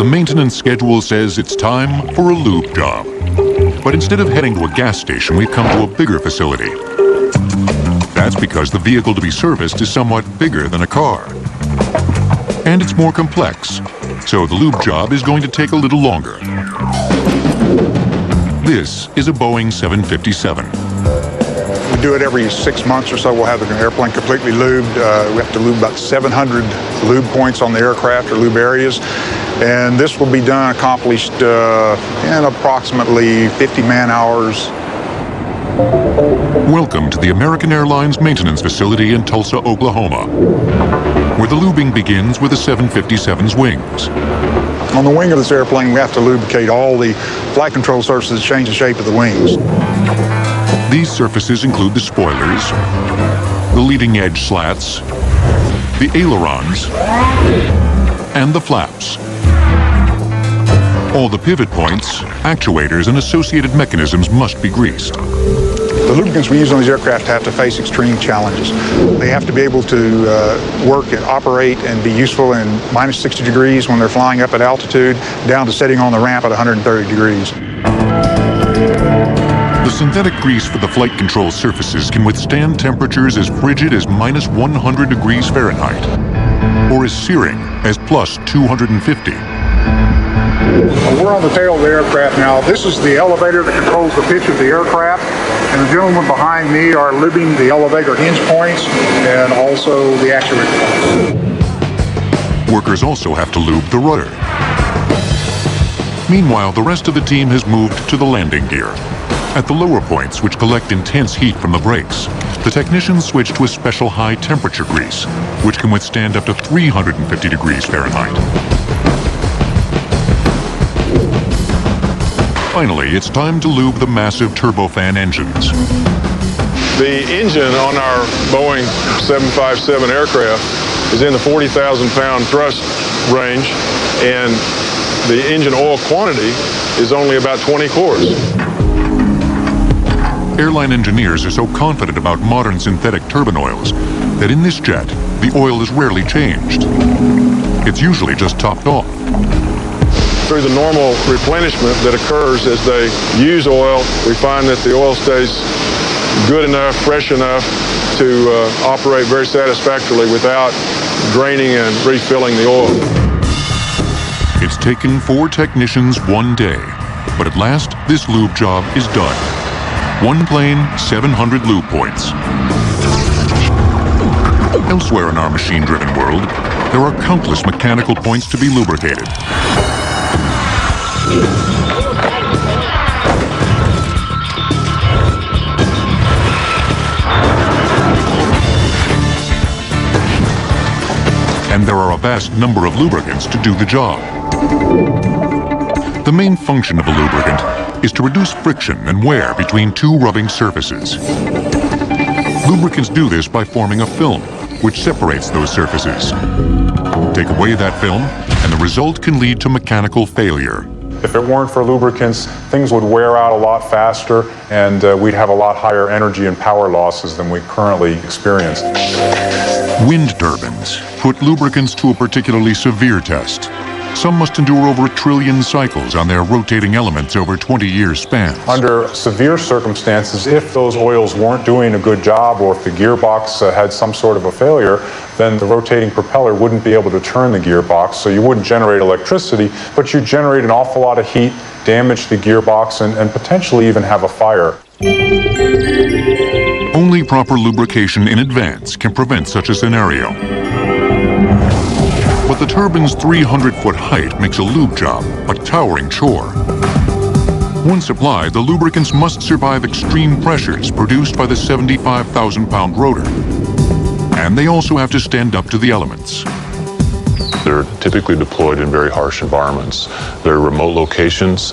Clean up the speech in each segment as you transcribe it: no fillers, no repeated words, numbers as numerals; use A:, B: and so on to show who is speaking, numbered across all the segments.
A: The maintenance schedule says it's time for a lube job. But instead of heading to a gas station, we've come to a bigger facility. That's because the vehicle to be serviced is somewhat bigger than a car. And it's more complex, so the lube job is going to take a little longer. This is a Boeing 757.
B: We do it every 6 months or so. We'll have the airplane completely lubed. We have to lube about 700 lube points on the aircraft or lube areas. And this will be accomplished in approximately 50 man-hours.
A: Welcome to the American Airlines maintenance facility in Tulsa, Oklahoma, where the lubing begins with the 757's wings.
B: On the wing of this airplane, we have to lubricate all the flight control surfaces to change the shape of the wings.
A: These surfaces include the spoilers, the leading edge slats, the ailerons, and the flaps. All the pivot points, actuators, and associated mechanisms must be greased.
B: The lubricants we use on these aircraft have to face extreme challenges. They have to be able to work and operate and be useful in minus 60 degrees when they're flying up at altitude, down to setting on the ramp at 130 degrees.
A: The synthetic grease for the flight control surfaces can withstand temperatures as frigid as minus 100 degrees Fahrenheit, or as searing as plus 250.
B: We're on the tail of the aircraft now. This is the elevator that controls the pitch of the aircraft. And the gentlemen behind me are lubing the elevator hinge points and also the actuator points.
A: Workers also have to lube the rudder. Meanwhile, the rest of the team has moved to the landing gear. At the lower points, which collect intense heat from the brakes, the technicians switch to a special high-temperature grease, which can withstand up to 350 degrees Fahrenheit. Finally, it's time to lube the massive turbofan engines.
C: The engine on our Boeing 757 aircraft is in the 40,000 pound thrust range, and the engine oil quantity is only about 20 cores.
A: Airline engineers are so confident about modern synthetic turbine oils that in this jet, the oil is rarely changed. It's usually just topped off.
C: Through the normal replenishment that occurs as they use oil, we find that the oil stays good enough, fresh enough to operate very satisfactorily without draining and refilling the oil.
A: It's taken 4 technicians 1 day, but at last this lube job is done. 1 plane, 700 lube points. Elsewhere in our machine-driven world, there are countless mechanical points to be lubricated. And there are a vast number of lubricants to do the job. The main function of a lubricant is to reduce friction and wear between 2 rubbing surfaces. Lubricants do this by forming a film, which separates those surfaces. Take away that film, and the result can lead to mechanical failure.
D: If it weren't for lubricants, things would wear out a lot faster, and we'd have a lot higher energy and power losses than we currently experience.
A: Wind turbines put lubricants to a particularly severe test. Some must endure over 1 trillion cycles on their rotating elements over 20-year spans.
D: Under severe circumstances, if those oils weren't doing a good job, or if the gearbox had some sort of a failure, then the rotating propeller wouldn't be able to turn the gearbox, so you wouldn't generate electricity, but you'd generate an awful lot of heat, damage the gearbox, and potentially even have a fire.
A: Only proper lubrication in advance can prevent such a scenario. But the turbine's 300-foot height makes a lube job a towering chore. Once applied, the lubricants must survive extreme pressures produced by the 75,000-pound rotor. And they also have to stand up to the elements.
E: They're typically deployed in very harsh environments. They're remote locations,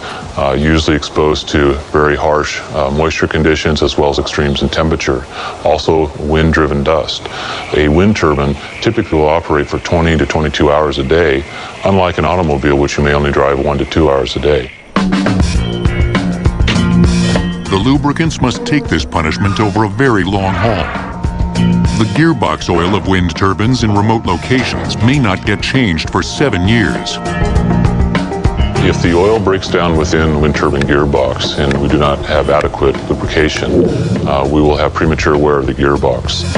E: usually exposed to very harsh moisture conditions as well as extremes in temperature. Also wind-driven dust. A wind turbine typically will operate for 20 to 22 hours a day, unlike an automobile which you may only drive 1 to 2 hours a day.
A: The lubricants must take this punishment over a very long haul. The gearbox oil of wind turbines in remote locations may not get changed for 7 years.
E: If the oil breaks down within the wind turbine gearbox and we do not have adequate lubrication, we will have premature wear of the gearbox.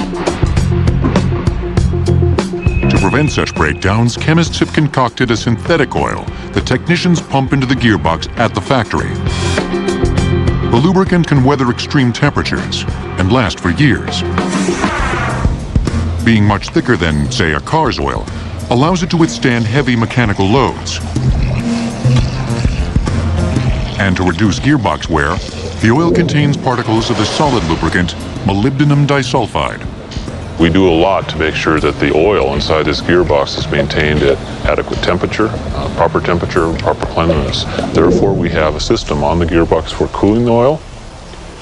A: To prevent such breakdowns, chemists have concocted a synthetic oil that technicians pump into the gearbox at the factory. The lubricant can weather extreme temperatures and last for years. Being much thicker than, say, a car's oil, allows it to withstand heavy mechanical loads. And to reduce gearbox wear, the oil contains particles of the solid lubricant molybdenum disulfide.
E: We do a lot to make sure that the oil inside this gearbox is maintained at adequate temperature, proper cleanliness. Therefore, we have a system on the gearbox for cooling the oil,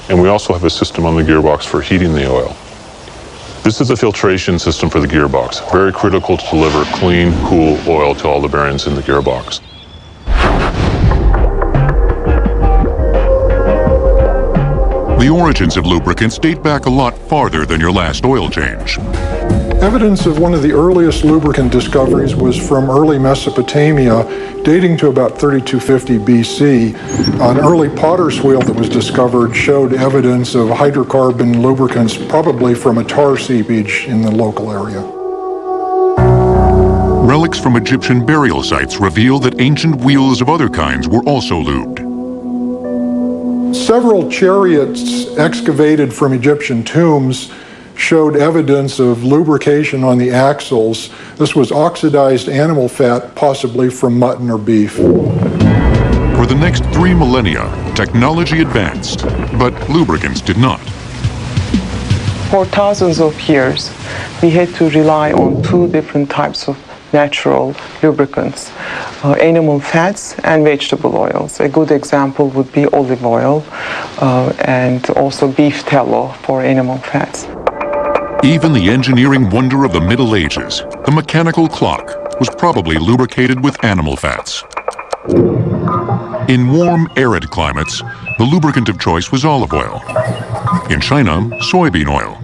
E: and we also have a system on the gearbox for heating the oil. This is a filtration system for the gearbox, very critical to deliver clean, cool oil to all the bearings in the gearbox.
A: The origins of lubricants date back a lot farther than your last oil change.
F: Evidence of one of the earliest lubricant discoveries was from early Mesopotamia, dating to about 3250 BC. An early potter's wheel that was discovered showed evidence of hydrocarbon lubricants, probably from a tar seepage in the local area.
A: Relics from Egyptian burial sites reveal that ancient wheels of other kinds were also lubed.
F: Several chariots excavated from Egyptian tombs showed evidence of lubrication on the axles. This was oxidized animal fat, possibly from mutton or beef.
A: For the next 3 millennia, technology advanced, but lubricants did not.
G: For thousands of years, we had to rely on 2 different types of natural lubricants, animal fats and vegetable oils. A good example would be olive oil and also beef tallow for animal fats.
A: Even the engineering wonder of the Middle Ages, the mechanical clock, was probably lubricated with animal fats. In warm, arid climates, the lubricant of choice was olive oil. In China, soybean oil.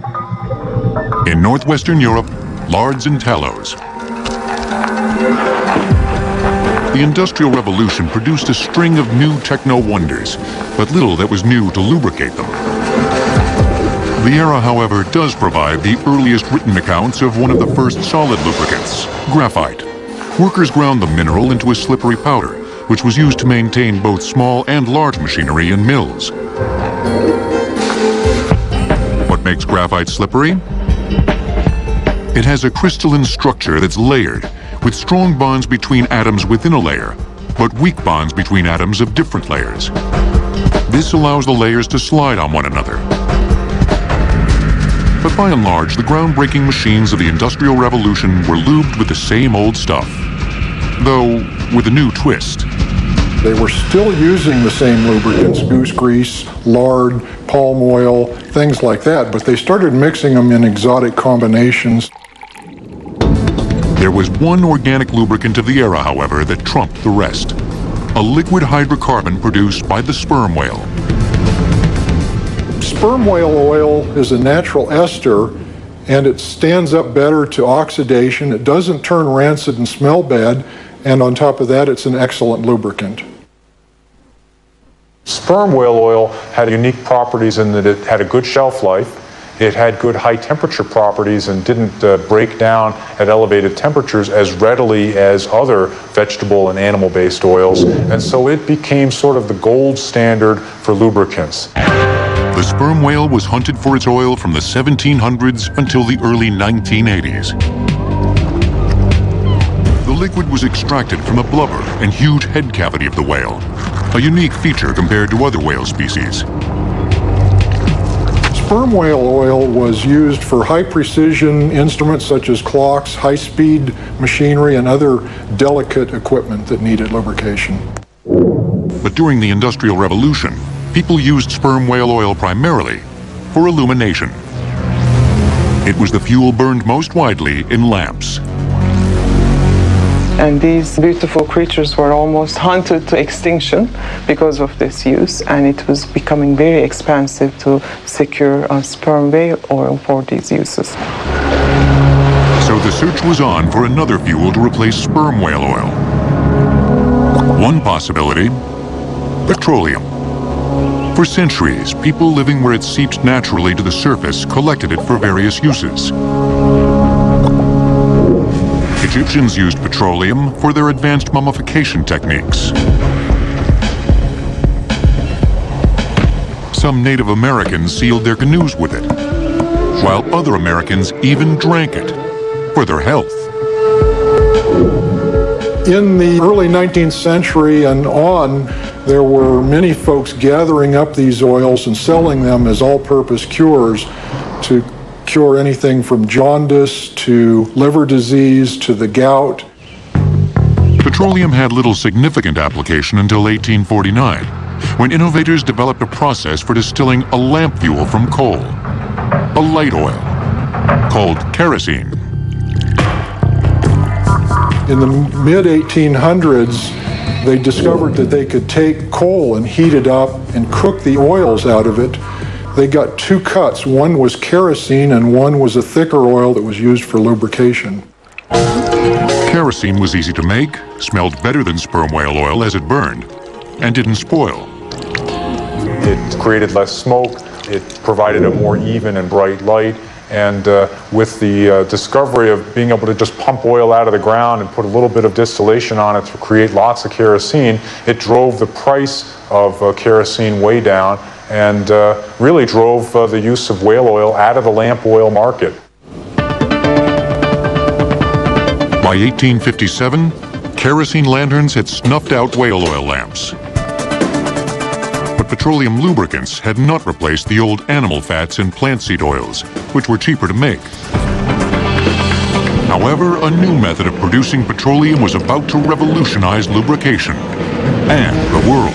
A: In northwestern Europe, lards and tallows. The Industrial Revolution produced a string of new techno-wonders, but little that was new to lubricate them. The era, however, does provide the earliest written accounts of one of the first solid lubricants, graphite. Workers ground the mineral into a slippery powder, which was used to maintain both small and large machinery in mills. What makes graphite slippery? It has a crystalline structure that's layered, with strong bonds between atoms within a layer, but weak bonds between atoms of different layers. This allows the layers to slide on one another. But by and large, the groundbreaking machines of the Industrial Revolution were lubed with the same old stuff, though with a new twist.
F: They were still using the same lubricants, goose grease, lard, palm oil, things like that, but they started mixing them in exotic combinations.
A: There was one organic lubricant of the era, however, that trumped the rest. A liquid hydrocarbon produced by the sperm whale.
F: Sperm whale oil is a natural ester, and it stands up better to oxidation. It doesn't turn rancid and smell bad, and on top of that, it's an excellent lubricant.
D: Sperm whale oil had unique properties in that it had a good shelf life. It had good high temperature properties and didn't break down at elevated temperatures as readily as other vegetable and animal-based oils, and so it became sort of the gold standard for lubricants.
A: The sperm whale was hunted for its oil from the 1700s until the early 1980s. The liquid was extracted from the blubber and huge head cavity of the whale, a unique feature compared to other whale species.
F: Sperm whale oil was used for high-precision instruments such as clocks, high-speed machinery, and other delicate equipment that needed lubrication.
A: But during the Industrial Revolution, people used sperm whale oil primarily for illumination. It was the fuel burned most widely in lamps.
G: And these beautiful creatures were almost hunted to extinction because of this use, and it was becoming very expensive to secure sperm whale oil for these uses.
A: So the search was on for another fuel to replace sperm whale oil. One possibility, petroleum. For centuries, people living where it seeps naturally to the surface collected it for various uses. Egyptians used petroleum for their advanced mummification techniques. Some Native Americans sealed their canoes with it, while other Americans even drank it for their health.
F: In the early 19th century and on, there were many folks gathering up these oils and selling them as all-purpose cures to cure anything from jaundice to liver disease to the gout.
A: Petroleum had little significant application until 1849, when innovators developed a process for distilling a lamp fuel from coal, a light oil, called kerosene.
F: In the mid-1800s, they discovered that they could take coal and heat it up and cook the oils out of it. They got two cuts. One was kerosene and one was a thicker oil that was used for lubrication.
A: Kerosene was easy to make, smelled better than sperm whale oil as it burned, and didn't spoil.
D: It created less smoke, it provided a more even and bright light, and with the discovery of being able to just pump oil out of the ground and put a little bit of distillation on it to create lots of kerosene, it drove the price of kerosene way down and really drove the use of whale oil out of the lamp oil market.
A: By 1857, kerosene lanterns had snuffed out whale oil lamps. But petroleum lubricants had not replaced the old animal fats and plant seed oils, which were cheaper to make. However, a new method of producing petroleum was about to revolutionize lubrication and the world.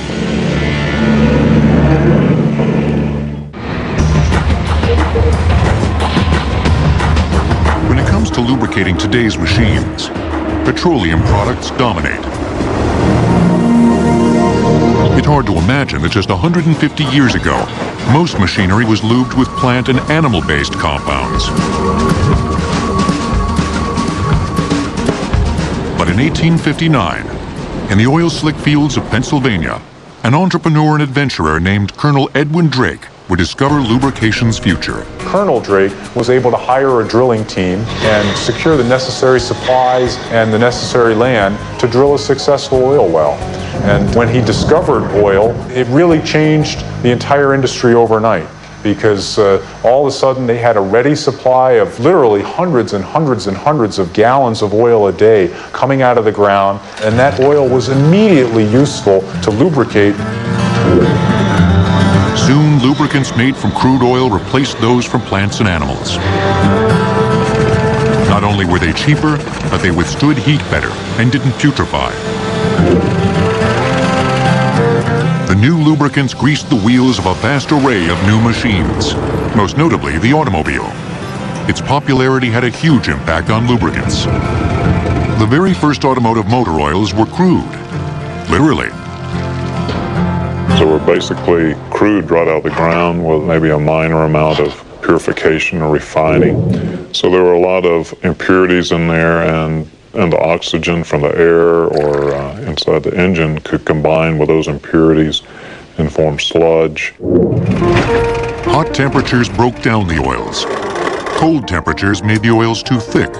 A: When it comes to lubricating today's machines, petroleum products dominate. It's hard to imagine that just 150 years ago, most machinery was lubed with plant and animal-based compounds. But in 1859, in the oil slick fields of Pennsylvania, an entrepreneur and adventurer named Colonel Edwin Drake would discover lubrication's future.
D: Colonel Drake was able to hire a drilling team and secure the necessary supplies and the necessary land to drill a successful oil well. And when he discovered oil, it really changed the entire industry overnight, because all of a sudden they had a ready supply of literally hundreds and hundreds and hundreds of gallons of oil a day coming out of the ground, and that oil was immediately useful to lubricate.
A: Soon, lubricants made from crude oil replaced those from plants and animals. Not only were they cheaper, but they withstood heat better and didn't putrefy. The new lubricants greased the wheels of a vast array of new machines, most notably the automobile. Its popularity had a huge impact on lubricants. The very first automotive motor oils were crude, literally.
E: So we're basically crude right out of the ground with maybe a minor amount of purification or refining. So there were a lot of impurities in there, and the oxygen from the air or inside the engine could combine with those impurities and form sludge.
A: Hot temperatures broke down the oils. Cold temperatures made the oils too thick.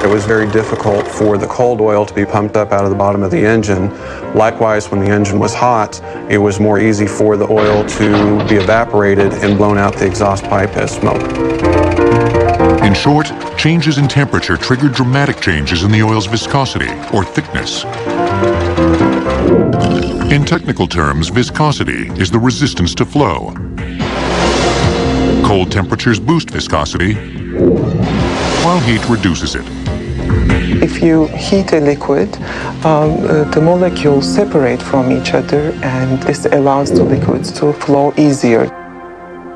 H: It was very difficult for the cold oil to be pumped up out of the bottom of the engine. Likewise, when the engine was hot, it was more easy for the oil to be evaporated and blown out the exhaust pipe as smoke.
A: In short, changes in temperature triggered dramatic changes in the oil's viscosity, or thickness. In technical terms, viscosity is the resistance to flow. Cold temperatures boost viscosity, while heat reduces it.
G: If you heat a liquid, the molecules separate from each other, and this allows the liquids to flow easier.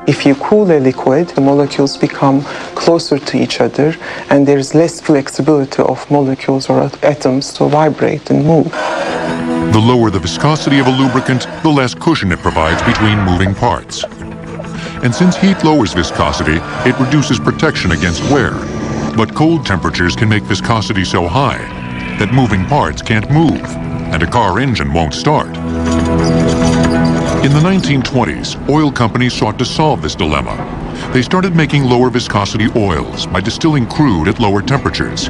G: If you cool a liquid, the molecules become closer to each other, and there's less flexibility of molecules or atoms to vibrate and move.
A: The lower the viscosity of a lubricant, the less cushion it provides between moving parts. And since heat lowers viscosity, it reduces protection against wear. But cold temperatures can make viscosity so high that moving parts can't move. and a car engine won't start. In the 1920s, oil companies sought to solve this dilemma. They started making lower viscosity oils by distilling crude at lower temperatures.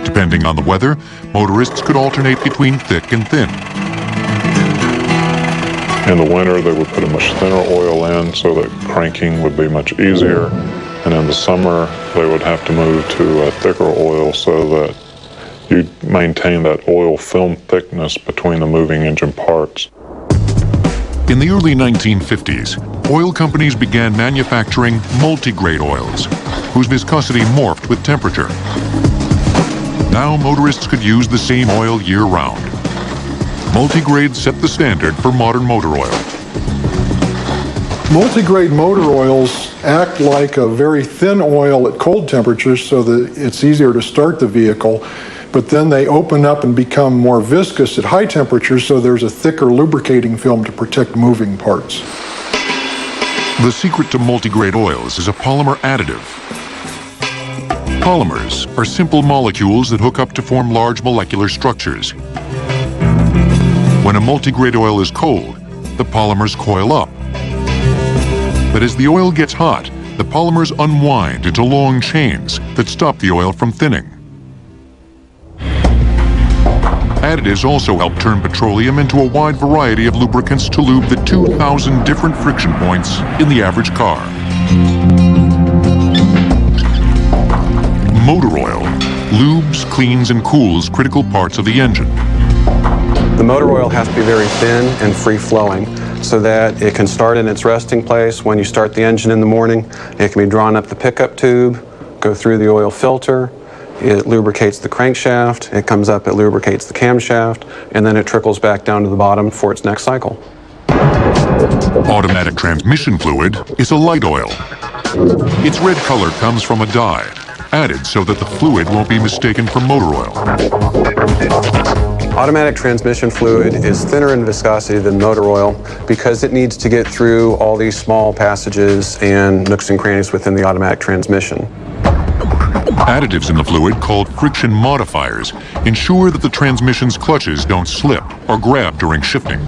A: Depending on the weather, motorists could alternate between thick and thin.
E: In the winter, they would put a much thinner oil in so that cranking would be much easier. And in the summer, they would have to move to a thicker oil so that you maintain that oil film thickness between the moving engine parts.
A: In the early 1950s, oil companies began manufacturing multi-grade oils, whose viscosity morphed with temperature. Now motorists could use the same oil year-round. Multi-grade set the standard for modern motor oil.
F: Multi-grade motor oils act like a very thin oil at cold temperatures so that it's easier to start the vehicle, but then they open up and become more viscous at high temperatures, so there's a thicker lubricating film to protect moving parts.
A: The secret to multi-grade oils is a polymer additive. Polymers are simple molecules that hook up to form large molecular structures. When a multi-grade oil is cold, the polymers coil up. But as the oil gets hot, the polymers unwind into long chains that stop the oil from thinning. Additives also help turn petroleum into a wide variety of lubricants to lube the 2,000 different friction points in the average car. Motor oil lubes, cleans, and cools critical parts of the engine.
H: The motor oil has to be very thin and free-flowing so that it can start in its resting place when you start the engine in the morning. It can be drawn up the pickup tube, go through the oil filter, it lubricates the crankshaft, it comes up, it lubricates the camshaft, and then it trickles back down to the bottom for its next cycle.
A: Automatic transmission fluid is a light oil. Its red color comes from a dye, added so that the fluid won't be mistaken for motor oil.
H: Automatic transmission fluid is thinner in viscosity than motor oil because it needs to get through all these small passages and nooks and crannies within the automatic transmission.
A: Additives in the fluid, called friction modifiers, ensure that the transmission's clutches don't slip or grab during shifting.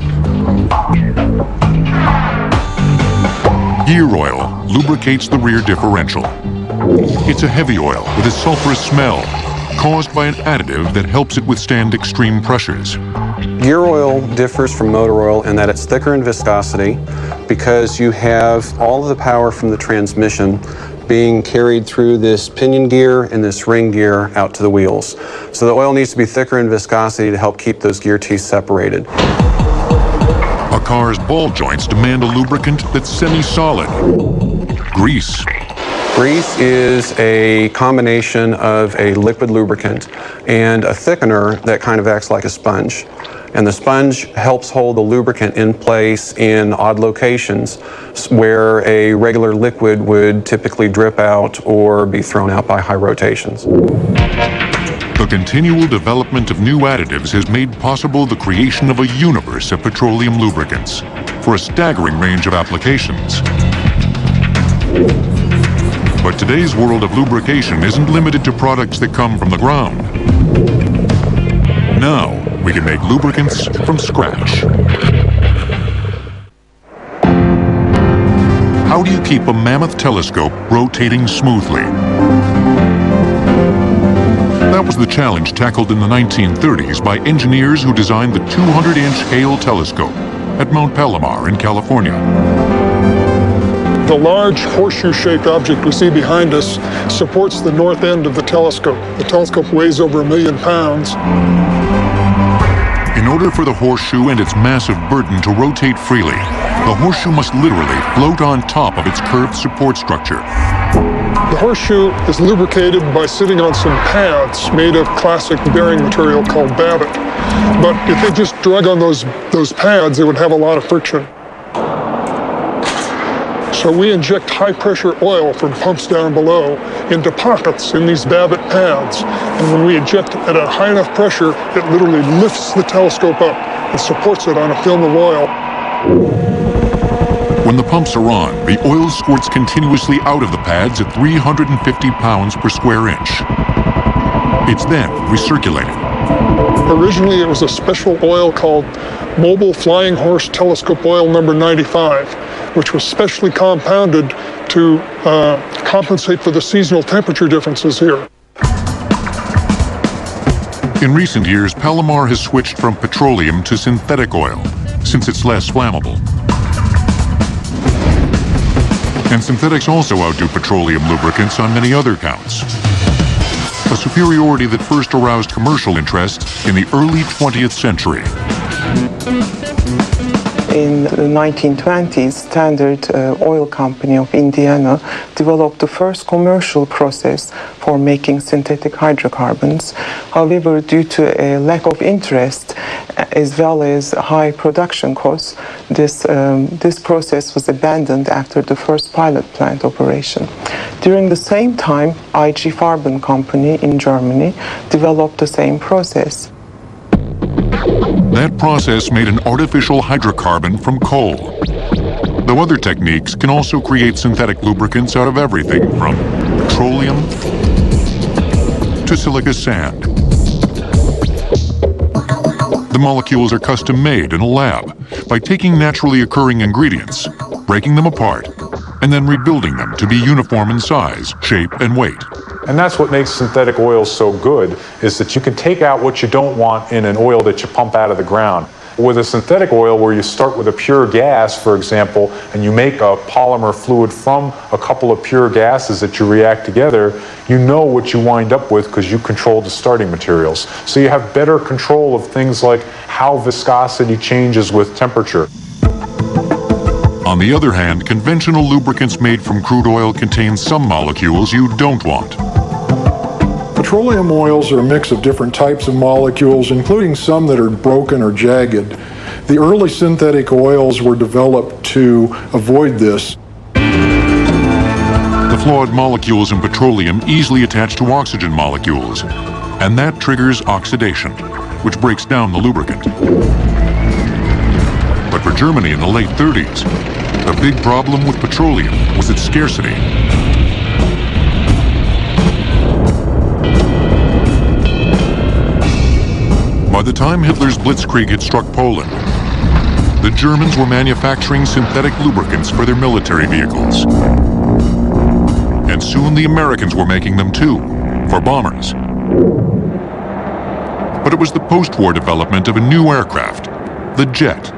A: Gear oil lubricates the rear differential. It's a heavy oil with a sulfurous smell, caused by an additive that helps it withstand extreme pressures.
H: Gear oil differs from motor oil in that it's thicker in viscosity because you have all of the power from the transmission being carried through this pinion gear and this ring gear out to the wheels. So the oil needs to be thicker in viscosity to help keep those gear teeth separated.
A: A car's ball joints demand a lubricant that's semi-solid. Grease.
H: Grease is a combination of a liquid lubricant and a thickener that kind of acts like a sponge. And the sponge helps hold the lubricant in place in odd locations where a regular liquid would typically drip out or be thrown out by high rotations.
A: The continual development of new additives has made possible the creation of a universe of petroleum lubricants for a staggering range of applications. But today's world of lubrication isn't limited to products that come from the ground. Now, we can make lubricants from scratch. How do you keep a mammoth telescope rotating smoothly? That was the challenge tackled in the 1930s by engineers who designed the 200-inch Hale telescope at Mount Palomar in California.
I: The large horseshoe-shaped object we see behind us supports the north end of the telescope. The telescope weighs over 1 million pounds.
A: In order for the horseshoe and its massive burden to rotate freely, the horseshoe must literally float on top of its curved support structure.
I: The horseshoe is lubricated by sitting on some pads made of classic bearing material called babbitt. But if they just drug on those pads, they would have a lot of friction. So we inject high-pressure oil from pumps down below into pockets in these babbitt pads. And when we inject at a high enough pressure, it literally lifts the telescope up and supports it on a film of oil.
A: When the pumps are on, the oil squirts continuously out of the pads at 350 pounds per square inch. It's then recirculated.
I: Originally, it was a special oil called Mobile Flying Horse Telescope Oil number 95, which was specially compounded to compensate for the seasonal temperature differences here.
A: In recent years, Palomar has switched from petroleum to synthetic oil, since it's less flammable. And synthetics also outdo petroleum lubricants on many other counts. A superiority that first aroused commercial interest in the early 20th century.
G: In the 1920s, Standard Oil Company of Indiana developed the first commercial process for making synthetic hydrocarbons. However, due to a lack of interest as well as high production costs, this process was abandoned after the first pilot plant operation. During the same time, IG Farben Company in Germany developed the same process.
A: That process made an artificial hydrocarbon from coal. Though other techniques can also create synthetic lubricants out of everything from petroleum to silica sand. The molecules are custom made in a lab by taking naturally occurring ingredients, breaking them apart, and then rebuilding them to be uniform in size, shape, and weight.
D: And that's what makes synthetic oils so good, is that you can take out what you don't want in an oil that you pump out of the ground. With a synthetic oil where you start with a pure gas, for example, and you make a polymer fluid from a couple of pure gases that you react together, you know what you wind up with because you control the starting materials. So you have better control of things like how viscosity changes with temperature.
A: On the other hand, conventional lubricants made from crude oil contain some molecules you don't want.
F: Petroleum oils are a mix of different types of molecules, including some that are broken or jagged. The early synthetic oils were developed to avoid this.
A: The flawed molecules in petroleum easily attach to oxygen molecules, and that triggers oxidation, which breaks down the lubricant. But for Germany in the late 30s, the big problem with petroleum was its scarcity. By the time Hitler's blitzkrieg had struck Poland, the Germans were manufacturing synthetic lubricants for their military vehicles. And soon the Americans were making them too, for bombers. But it was the post-war development of a new aircraft, the jet,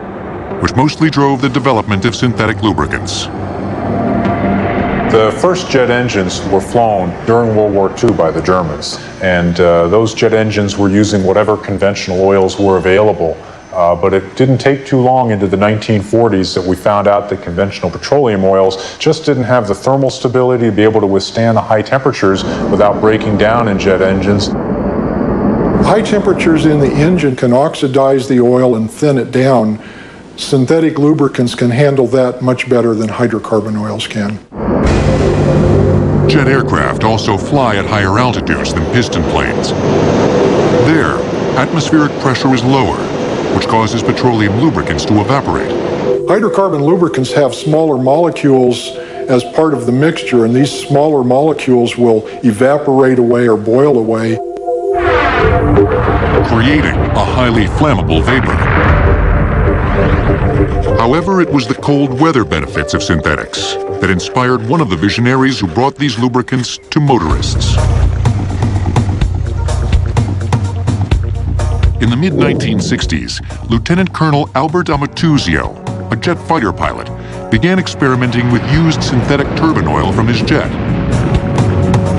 A: which mostly drove the development of synthetic lubricants.
D: The first jet engines were flown during World War II by the Germans, and those jet engines were using whatever conventional oils were available. But it didn't take too long into the 1940s that we found out that conventional petroleum oils just didn't have the thermal stability to be able to withstand the high temperatures without breaking down in jet engines.
F: High temperatures in the engine can oxidize the oil and thin it down. Synthetic lubricants can handle that much better than hydrocarbon oils can.
A: Jet aircraft also fly at higher altitudes than piston planes. There, atmospheric pressure is lower, which causes petroleum lubricants to evaporate.
F: Hydrocarbon lubricants have smaller molecules as part of the mixture, and these smaller molecules will evaporate away or boil away,
A: creating a highly flammable vapor. However, it was the cold weather benefits of synthetics that inspired one of the visionaries who brought these lubricants to motorists. In the mid-1960s, Lieutenant Colonel Albert Amatuzio, a jet fighter pilot, began experimenting with used synthetic turbine oil from his jet.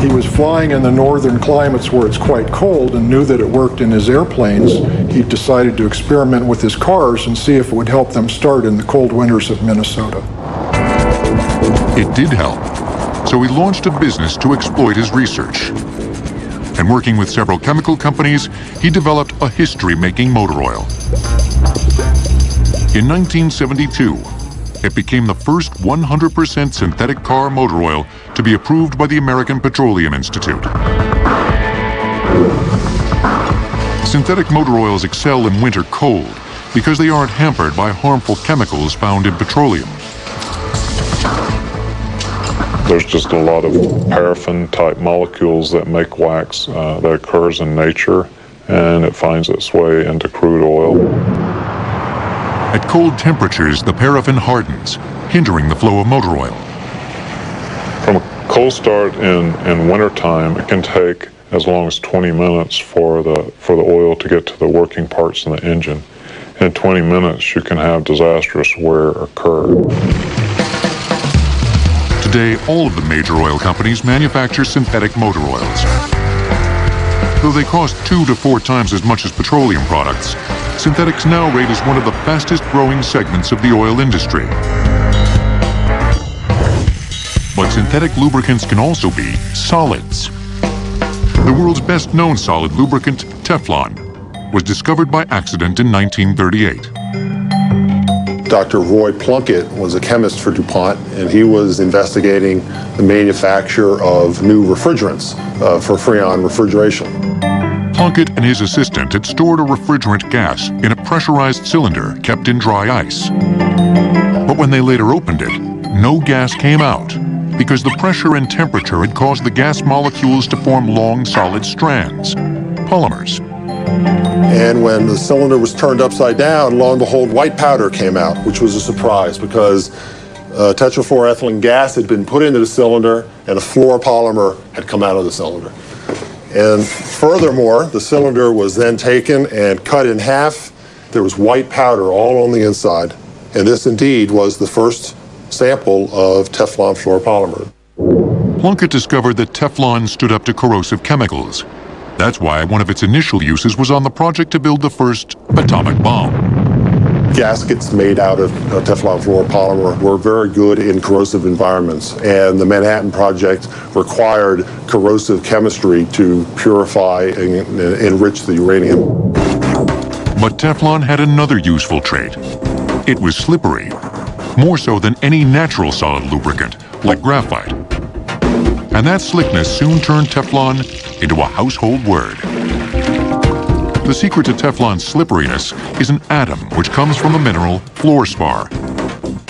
F: He was flying in the northern climates where it's quite cold and knew that it worked in his airplanes. He decided to experiment with his cars and see if it would help them start in the cold winters of Minnesota.
A: It did help, so he launched a business to exploit his research. And working with several chemical companies, he developed a history-making motor oil. In 1972, it became the first 100% synthetic car motor oil to be approved by the American Petroleum Institute. Synthetic motor oils excel in winter cold because they aren't hampered by harmful chemicals found in petroleum.
C: There's just a lot of paraffin-type molecules that make wax that occurs in nature, and it finds its way into crude oil.
A: At cold temperatures, the paraffin hardens, hindering the flow of motor oil.
C: From a cold start in wintertime, it can take as long as 20 minutes for the oil to get to the working parts in the engine. In 20 minutes, you can have disastrous wear occur.
A: Today, all of the major oil companies manufacture synthetic motor oils. Though they cost 2 to 4 times as much as petroleum products, synthetics now rate as one of the fastest growing segments of the oil industry. But synthetic lubricants can also be solids. The world's best known solid lubricant, Teflon, was discovered by accident in 1938.
J: Dr. Roy Plunkett was a chemist for DuPont, and he was investigating the manufacture of new refrigerants for Freon refrigeration.
A: Plunkett and his assistant had stored a refrigerant gas in a pressurized cylinder kept in dry ice. But when they later opened it, no gas came out because the pressure and temperature had caused the gas molecules to form long, solid strands, polymers.
J: And when the cylinder was turned upside down, lo and behold, white powder came out, which was a surprise because tetrafluoroethylene gas had been put into the cylinder and a fluoropolymer had come out of the cylinder. And furthermore, the cylinder was then taken and cut in half. There was white powder all on the inside. And this indeed was the first sample of Teflon fluoropolymer.
A: Plunkett discovered that Teflon stood up to corrosive chemicals. That's why one of its initial uses was on the project to build the first atomic bomb.
J: Gaskets made out of Teflon fluoropolymer were very good in corrosive environments, and the Manhattan Project required corrosive chemistry to purify and enrich the uranium.
A: But Teflon had another useful trait. It was slippery, more so than any natural solid lubricant, like graphite. And that slickness soon turned Teflon into a household word. The secret to Teflon's slipperiness is an atom which comes from the mineral fluorspar.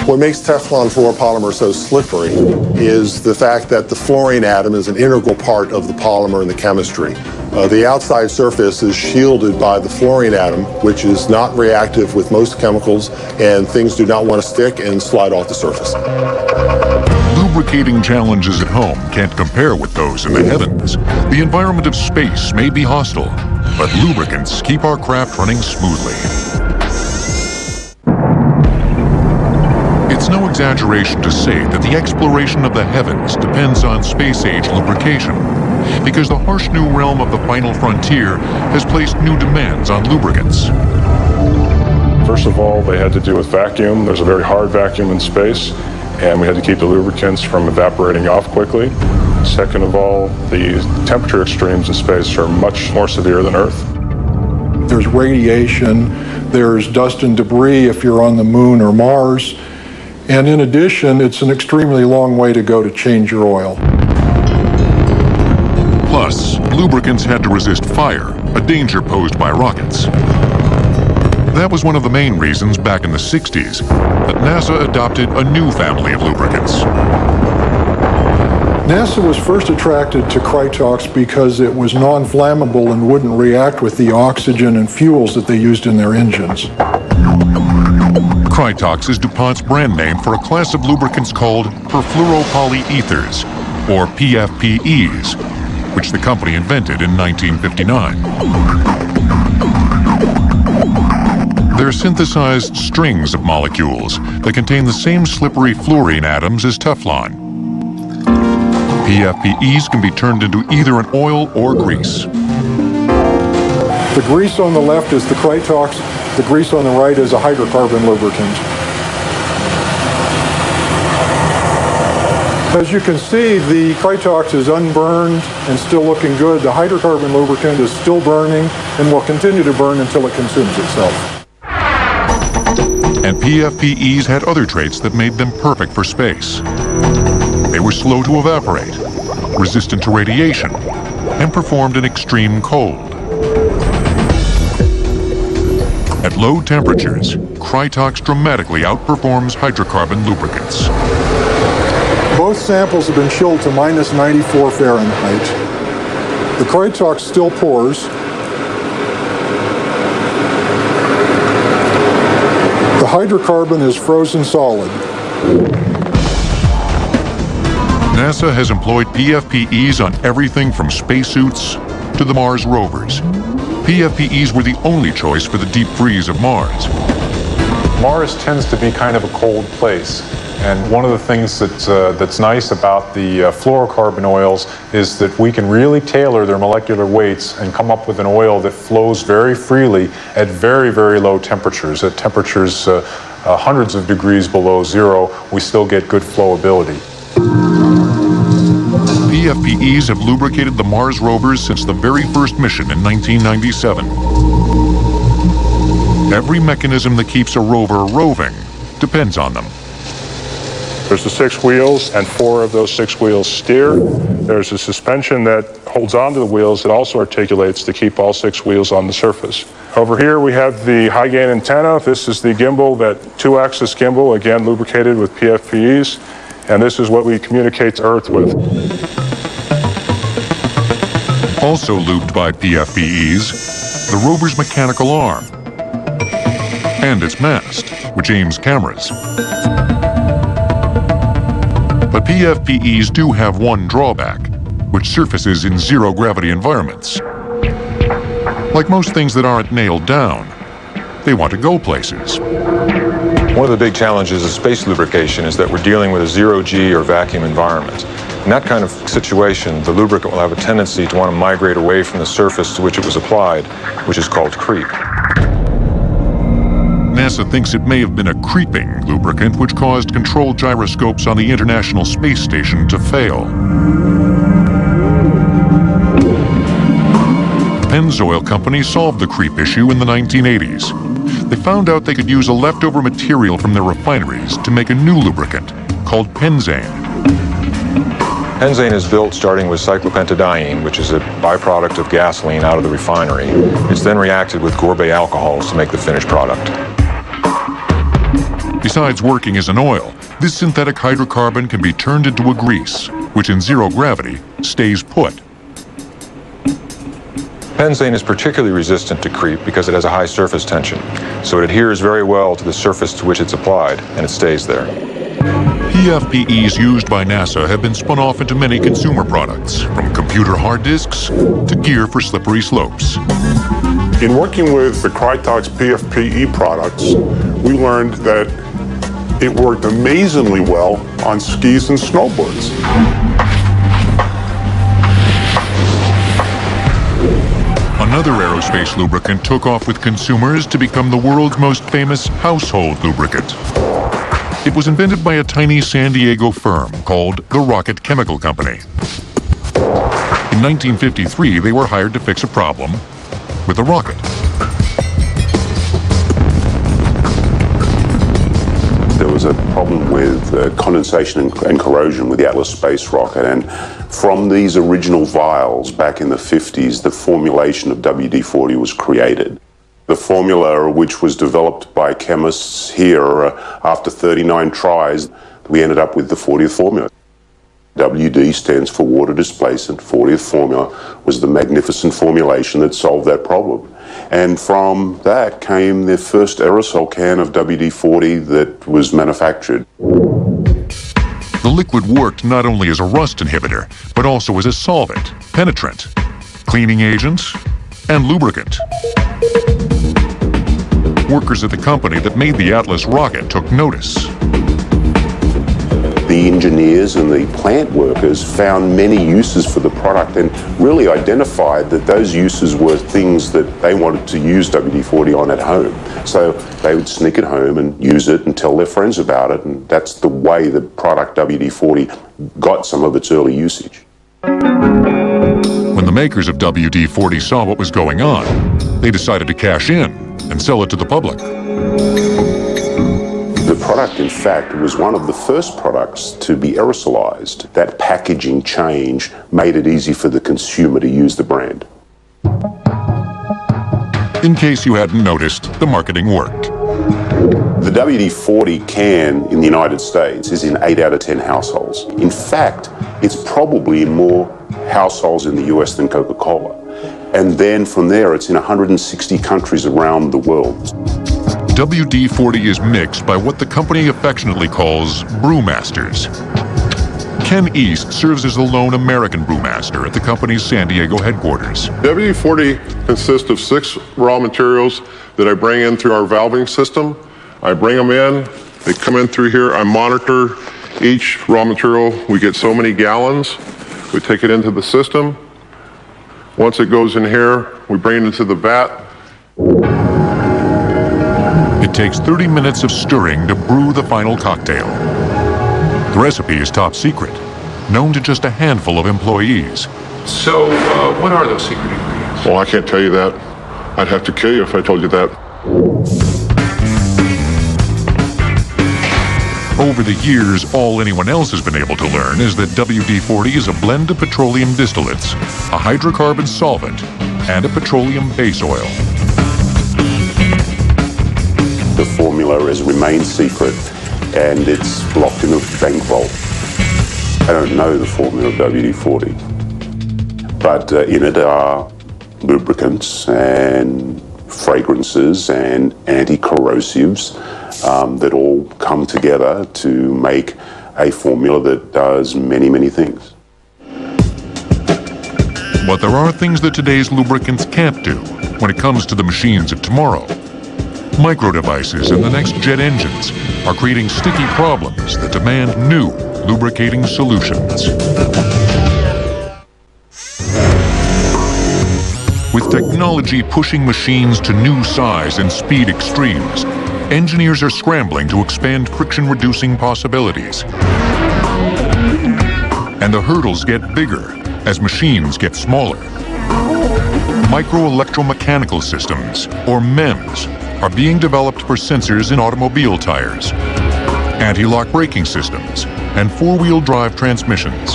J: What makes Teflon fluoropolymer so slippery is the fact that the fluorine atom is an integral part of the polymer and the chemistry. The outside surface is shielded by the fluorine atom, which is not reactive with most chemicals, and things do not want to stick and slide off the surface.
A: Lubricating challenges at home can't compare with those in the heavens. The environment of space may be hostile, but lubricants keep our craft running smoothly. It's no exaggeration to say that the exploration of the heavens depends on space-age lubrication, because the harsh new realm of the final frontier has placed new demands on lubricants.
C: First of all, they had to do with vacuum. There's a very hard vacuum in space, and we had to keep the lubricants from evaporating off quickly. Second of all, the temperature extremes in space are much more severe than Earth.
F: There's radiation, there's dust and debris if you're on the moon or Mars, and in addition, it's an extremely long way to go to change your oil.
A: Plus, lubricants had to resist fire, a danger posed by rockets. That was one of the main reasons back in the 60s that NASA adopted a new family of lubricants.
F: NASA was first attracted to Krytox because it was non-flammable and wouldn't react with the oxygen and fuels that they used in their engines.
A: Krytox is DuPont's brand name for a class of lubricants called perfluoropolyethers, or PFPEs, which the company invented in 1959. They're synthesized strings of molecules that contain the same slippery fluorine atoms as Teflon. PFPEs can be turned into either an oil or grease.
F: The grease on the left is the Krytox, the grease on the right is a hydrocarbon lubricant. As you can see, the Krytox is unburned and still looking good. The hydrocarbon lubricant is still burning and will continue to burn until it consumes itself.
A: And PFPEs had other traits that made them perfect for space. They were slow to evaporate, resistant to radiation, and performed in extreme cold. At low temperatures, Krytox dramatically outperforms hydrocarbon lubricants.
F: Both samples have been chilled to minus 94 Fahrenheit. The Krytox still pours. The hydrocarbon is frozen solid.
A: NASA has employed PFPEs on everything from spacesuits to the Mars rovers. PFPEs were the only choice for the deep freeze of Mars.
D: Mars tends to be kind of a cold place. And one of the things that's nice about the fluorocarbon oils is that we can really tailor their molecular weights and come up with an oil that flows very freely at very, very low temperatures. At temperatures hundreds of degrees below zero, we still get good flowability.
A: PFPEs have lubricated the Mars rovers since the very first mission in 1997. Every mechanism that keeps a rover roving depends on them.
C: There's the 6 wheels, and 4 of those 6 wheels steer. There's a suspension that holds onto the wheels that also articulates to keep all 6 wheels on the surface. Over here we have the high gain antenna. This is the gimbal, that 2-axis gimbal, again lubricated with PFPEs. And this is what we communicate to Earth with.
A: Also lubed by PFPEs, the rover's mechanical arm and its mast, which aims cameras. But PFPEs do have one drawback, which surfaces in zero-gravity environments. Like most things that aren't nailed down, they want to go places.
K: One of the big challenges of space lubrication is that we're dealing with a zero-G or vacuum environment. In that kind of situation, the lubricant will have a tendency to want to migrate away from the surface to which it was applied, which is called creep.
A: NASA thinks it may have been a creeping lubricant which caused control gyroscopes on the International Space Station to fail. The Pennzoil Company solved the creep issue in the 1980s. They found out they could use a leftover material from their refineries to make a new lubricant called Penzane.
K: Penzane is built starting with cyclopentadiene, which is a byproduct of gasoline out of the refinery. It's then reacted with gourmet alcohols to make the finished product.
A: Besides working as an oil, this synthetic hydrocarbon can be turned into a grease, which in zero gravity stays put.
K: Penzane is particularly resistant to creep because it has a high surface tension, so it adheres very well to the surface to which it's applied, and it stays there.
A: PFPEs used by NASA have been spun off into many consumer products, from computer hard disks to gear for slippery slopes.
L: In working with the Krytox PFPE products, we learned that it worked amazingly well on skis and snowboards.
A: Another aerospace lubricant took off with consumers to become the world's most famous household lubricant. It was invented by a tiny San Diego firm called the Rocket Chemical Company. In 1953, they were hired to fix a problem with a rocket.
M: There was a problem with condensation and corrosion with the Atlas space rocket, and from these original vials back in the 50s, the formulation of WD-40 was created. The formula, which was developed by chemists here after 39 tries, we ended up with the 40th formula. WD stands for water displacement. 40th formula was the magnificent formulation that solved that problem. And from that came the first aerosol can of WD-40 that was manufactured.
A: The liquid worked not only as a rust inhibitor, but also as a solvent, penetrant, cleaning agent, and lubricant. Workers at the company that made the Atlas rocket took notice.
M: The engineers and the plant workers found many uses for the product and really identified that those uses were things that they wanted to use WD-40 on at home. So they would sneak it home and use it and tell their friends about it, and that's the way the product WD-40 got some of its early usage.
A: When the makers of WD-40 saw what was going on, they decided to cash in and sell it to the public.
M: The product, in fact, was one of the first products to be aerosolized. That packaging change made it easy for the consumer to use the brand.
A: In case you hadn't noticed, the marketing worked.
M: The WD-40 can in the United States is in 8 out of 10 households. In fact, it's probably in more households in the US than Coca-Cola. And then from there, it's in 160 countries around the world.
A: WD-40 is mixed by what the company affectionately calls brewmasters. Ken East serves as the lone American brewmaster at the company's San Diego headquarters.
L: WD-40 consists of 6 raw materials that I bring in through our valving system. I bring them in, they come in through here, I monitor each raw material. We get so many gallons, we take it into the system. Once it goes in here, we bring it into the vat.
A: It takes 30 minutes of stirring to brew the final cocktail. The recipe is top secret, known to just a handful of employees.
K: So, what are those secret ingredients?
L: Well, I can't tell you that. I'd have to kill you if I told you that.
A: Over the years, all anyone else has been able to learn is that WD-40 is a blend of petroleum distillates, a hydrocarbon solvent, and a petroleum base oil.
M: The formula has remained secret and it's locked in a bank vault. I don't know the formula of WD-40, but in it are lubricants and fragrances and anti-corrosives that all come together to make a formula that does many, many things.
A: But there are things that today's lubricants can't do when it comes to the machines of tomorrow. Micro devices in the next jet engines are creating sticky problems that demand new lubricating solutions. With technology pushing machines to new size and speed extremes, engineers are scrambling to expand friction-reducing possibilities. And the hurdles get bigger as machines get smaller. Micro-electromechanical systems, or MEMS, are being developed for sensors in automobile tires, anti-lock braking systems, and four-wheel drive transmissions.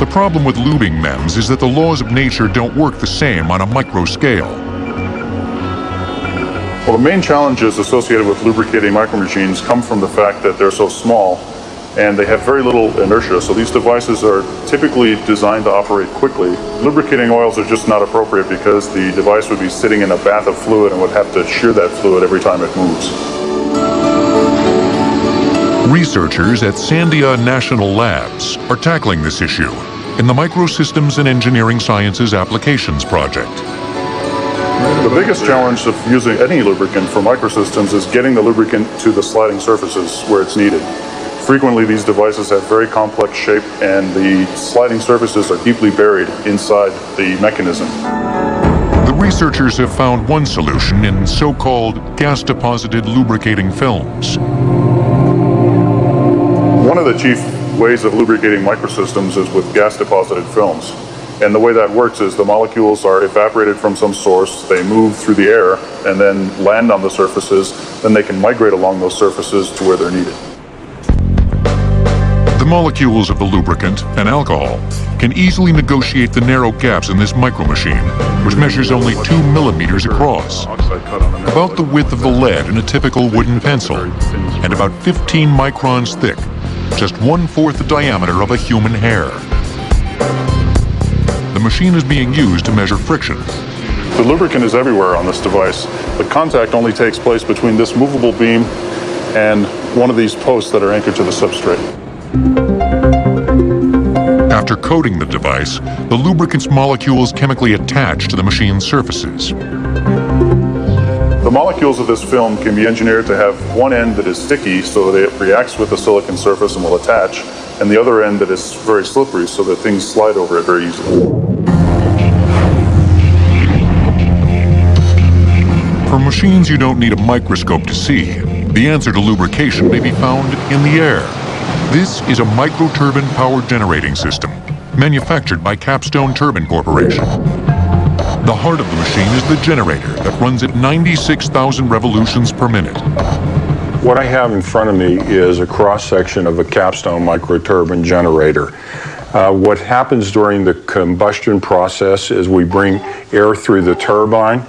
A: The problem with lubing MEMS is that the laws of nature don't work the same on a micro scale.
N: Well, the main challenges associated with lubricating micromachines come from the fact that they're so small and they have very little inertia, so these devices are typically designed to operate quickly. Lubricating oils are just not appropriate because the device would be sitting in a bath of fluid and would have to shear that fluid every time it moves.
A: Researchers at Sandia National Labs are tackling this issue in the Microsystems and Engineering Sciences Applications Project.
N: The biggest challenge of using any lubricant for microsystems is getting the lubricant to the sliding surfaces where it's needed. Frequently, these devices have very complex shape and the sliding surfaces are deeply buried inside the mechanism.
A: The researchers have found one solution in so-called gas-deposited lubricating films.
N: One of the chief ways of lubricating microsystems is with gas-deposited films. And the way that works is the molecules are evaporated from some source, they move through the air, and then land on the surfaces, then they can migrate along those surfaces to where they're needed.
A: The molecules of the lubricant and alcohol can easily negotiate the narrow gaps in this micromachine, which measures only 2 millimeters across, about the width of the lead in a typical wooden pencil, and about 15 microns thick, just 1/4 the diameter of a human hair. The machine is being used to measure friction.
N: The lubricant is everywhere on this device. The contact only takes place between this movable beam and one of these posts that are anchored to the substrate.
A: After coating the device, the lubricant's molecules chemically attach to the machine's surfaces.
N: The molecules of this film can be engineered to have one end that is sticky so that it reacts with the silicon surface and will attach, and the other end that is very slippery so that things slide over it very easily.
A: For machines you don't need a microscope to see, the answer to lubrication may be found in the air. This is a microturbine power generating system, manufactured by Capstone Turbine Corporation. The heart of the machine is the generator that runs at 96,000 revolutions per minute.
C: What I have in front of me is a cross-section of a Capstone microturbine generator. What happens during the combustion process is we bring air through the turbine.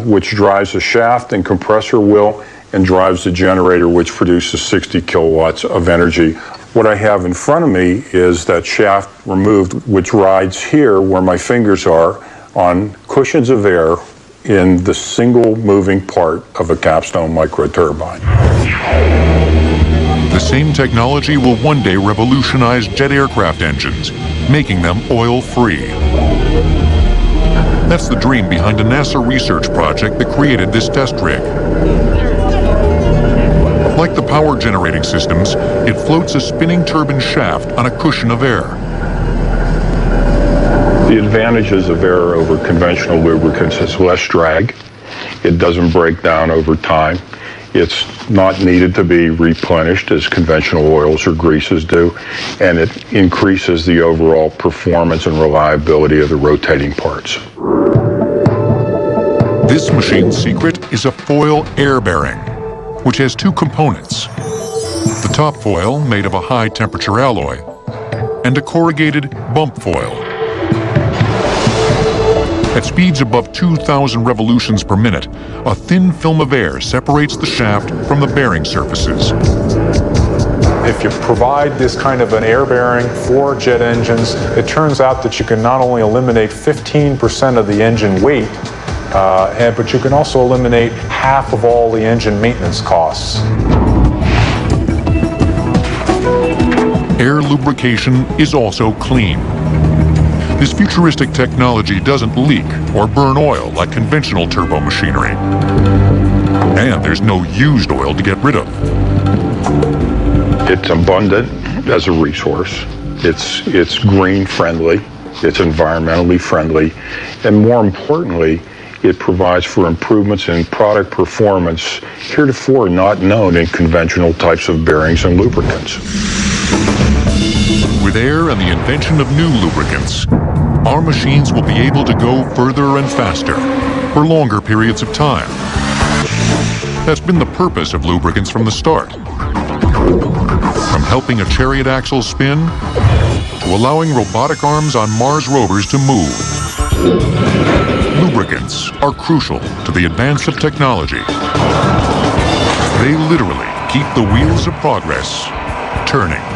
K: which drives the shaft and compressor wheel and drives the generator, which produces 60 kilowatts of energy. What I have in front of me is that shaft removed, which rides here where my fingers are on cushions of air in the single moving part of a capstone microturbine.
A: The same technology will one day revolutionize jet aircraft engines, making them oil-free. That's the dream behind a NASA research project that created this test rig. Like the power generating systems, it floats a spinning turbine shaft on a cushion of air.
K: The advantages of air over conventional lubricants is less drag. It doesn't break down over time. It's not needed to be replenished as conventional oils or greases do, and it increases the overall performance and reliability of the rotating parts.
A: This machine's secret is a foil air bearing, which has two components. The top foil, made of a high-temperature alloy, and a corrugated bump foil. At speeds above 2,000 revolutions per minute, a thin film of air separates the shaft from the bearing surfaces.
D: If you provide this kind of an air bearing for jet engines, it turns out that you can not only eliminate 15% of the engine weight, but you can also eliminate half of all the engine maintenance costs.
A: Air lubrication is also clean. This futuristic technology doesn't leak or burn oil like conventional turbo machinery. And there's no used oil to get rid of.
K: It's abundant as a resource. It's green friendly. It's environmentally friendly. And more importantly, it provides for improvements in product performance heretofore not known in conventional types of bearings and lubricants.
A: With air and the invention of new lubricants, our machines will be able to go further and faster for longer periods of time. That's been the purpose of lubricants from the start. From helping a chariot axle spin to allowing robotic arms on Mars rovers to move. Lubricants are crucial to the advance of technology. They literally keep the wheels of progress turning.